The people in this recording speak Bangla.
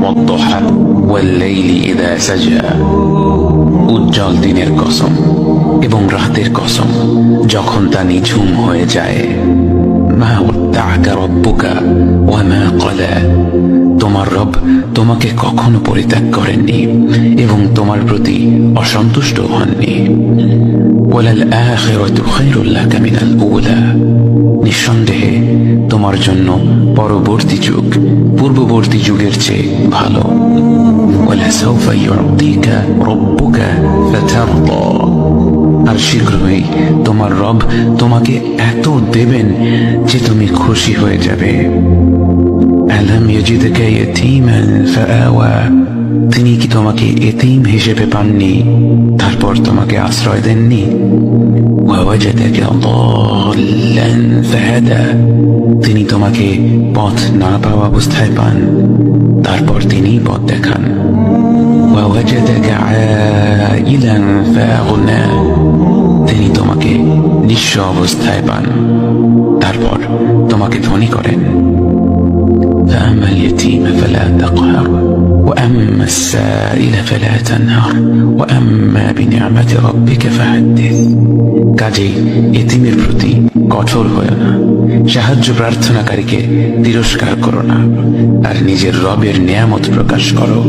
والضحى والليل إذا سجى উজ্জ্বল দিনের কসম এবং রাতের কসম যখন তা নিঝুম হয়ে যায়। মা ওয়াদ্দাআকা রাব্বুকা ওয়া মা ক্বালা, তোমার রব তোমাকে কখনো পরিত্যাগ করেননি এবং তোমার প্রতি অসন্তুষ্ট হননি। ওয়ালাল আখিরাতু খায়রুল লাকা মিনাল উলা, নিঃসন্দেহে তোমার জন্য পরবর্তী যুগ পূর্ববর্তী যুগের চেয়ে ভালো। ওয়ালাসাউফা ইউতিকা রাব্বুকা ফাতারদা, আর শীঘ্রই তোমার রব তোমাকে এত দেবেন যে তুমি খুশি হয়ে যাবে। আলাম ইয়াজিদকা ইয়াতীমান ফাআওয়া, তিনি কি তোমাকে এতিম হিসেবে পাননি তারপর তোমাকে আশ্রয় দেননি? ওয়াওয়াজাদাকা দাল্লান ফাহাদা, তিনি তোমাকে পথ না পাওয়া অবস্থায় পান তারপর তিনি পথ দেখান। ওয়াওয়াজাদাকা আইলান ফাআগনা, তিনি তোমাকে নিঃস্ব অবস্থায় পান তারপর তোমাকে ধনী করেন। فأما اليتيم فلا تقهر وأما السائل فلا تنهر وأما بنعمة ربك فحدث, কাজেই এতিমের প্রতি কঠোর হয়ো না, সাহায্য প্রার্থনাকারীকে তিরস্কার করো না, আর নিজের রবের নিয়ামত প্রকাশ করো।